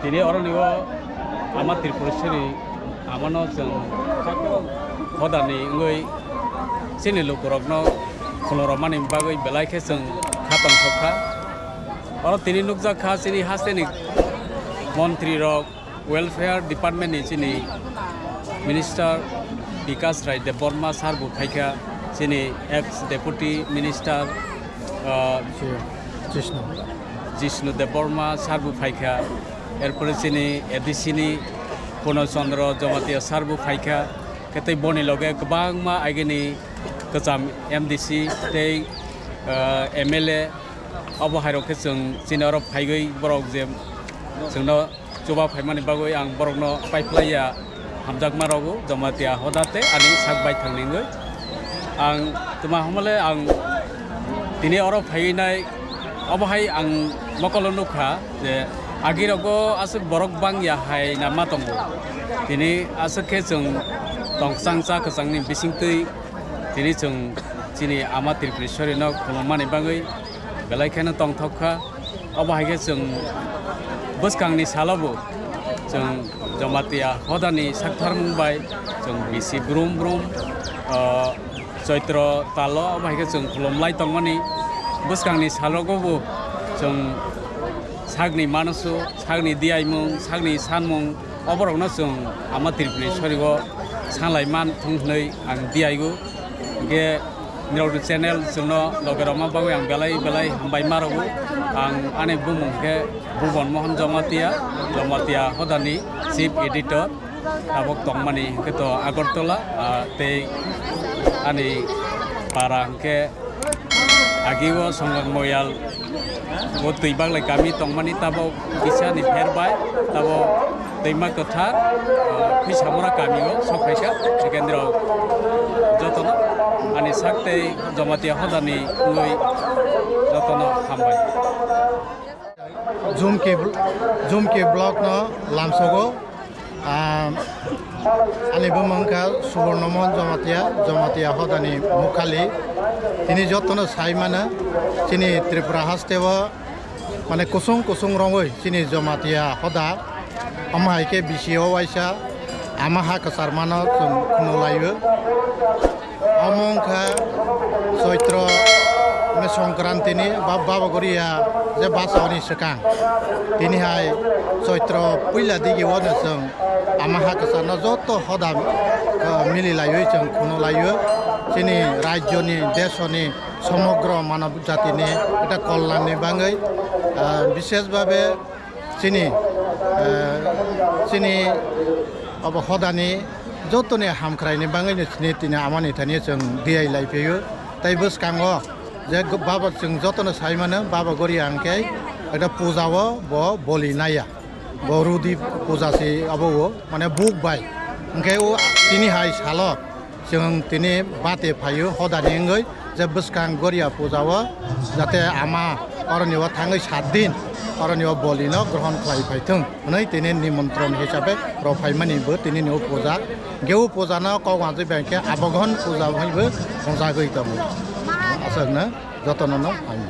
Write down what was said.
Tini orang niwa amat Tripurasari amano jeng hodani ngoi sini lukurokno koloromani bagai belai ke jeng khatong thokha orang tini nukjak kha sini haseni Montri rok Welfare Department ni sini Minister Vikas Rai Deborma Sarbu Phaika sini ex Deputy Minister Jishnu Deborma Sarbu Phaika এরপরে চিনি এডিসিনি পূর্ণচন্দ্র জমাতিয়া সারবু ফাইকা কেতই বনি লগে গোबां मा आइगेनि गोजाम एमडिसि तै MLA अबहायरके जों चिनार फाइगै बरक जे जोंनो जबा फाइमानि बागै आं बरकनो पाइप्लाइया हामजाक मारावगो जमातिया हदाते आनि सागबाय थांनिङै आं तुमा हमले आं दिनै अर फाइनाय अबहाय आं मकल नुखा जे Agirogo asuk borok bang ya hai nama tongo. Tini asuk ke jeng tongsang sa kesang ni bising tui. Tini jeng cini amat Tripurasari no kolomani bangai. Belai kena tong thokha. Abahai ke jeng buskang ni salabu. Jeng jamatia hodani sakthar mumbai. Jeng bisi brum Joitro talo abahai ke jeng kolomlai tongmani. Buskang ni salago bu jeng Sagni manusu, sagni diaimung, sagni sanmung, oborokno jeng amat Tripurasari go sanglai man thungnei ang diaigu ge niraudu channel jengno logeroma bagoi ang belai hambai marogu ang ane bumung ke Bhuban Mohan Jamatia hodani chief editor abok tongmani keto Agartala tei ani parang ke agiwo songang moyal वो तैबाग लाई गामी तंगमानी ताबो किसा नि फेरबाय ताबो दैमा कथा फिसामरा गामियाव सफायसा सेकेन्द्र जतन आनि साक्ते Jamatia हदानि ngoi जतन हामबाय Jumke block no lamsogo ani bumangka Subornomon jamatia hodani mukhali tini jotono saimana chini Tripura hastewa mane kusung rongoi chini jamatia hoda amai ke bisio waisa amaha kasarmana kunulaiwe amongka soitro me songkranti ni baba goria je basawni sekang tini hai soitro puila digi wona song amaha kasarna joto hoda mili laiwe jeng kunulaiwe chini rajyoni deshoni সমগ্র মানব জাতিনি এটা কল্যাণে বাঙাই বিশেষভাবে চিনি হদানি যতনে হামখ্রাইনি বাঙাইনি চিনি তিনি আমানি Thani जों दियाइ लाइफेयो তাই বসকাঙ্গ যে বাবা जों যতনে সাইমানো বাবা গরি আংকে এটা পূজাও ব বলি নাইয়া বরুদি পূজাসি আবো মানে বুক বাই ওংকে ও তিনি হাই সাল जों তিনি বাতে ফাইयो হদানি ngoi যে বসকাং গরিয়া পূজাও যাতে আমা অরনিও থাङै 7 दिन অরনিও বলিনো গ্রহণ খাই ফাইথং नै তিনি নিমন্ত্রণ হিসাবে রফাইমানিबो তিনি নিও পূজা गेउ পূজানো কওয়াজে ব্যাংকে আবগন পূজা হইबो পূজা গইতাম আসরনা যতননো আমি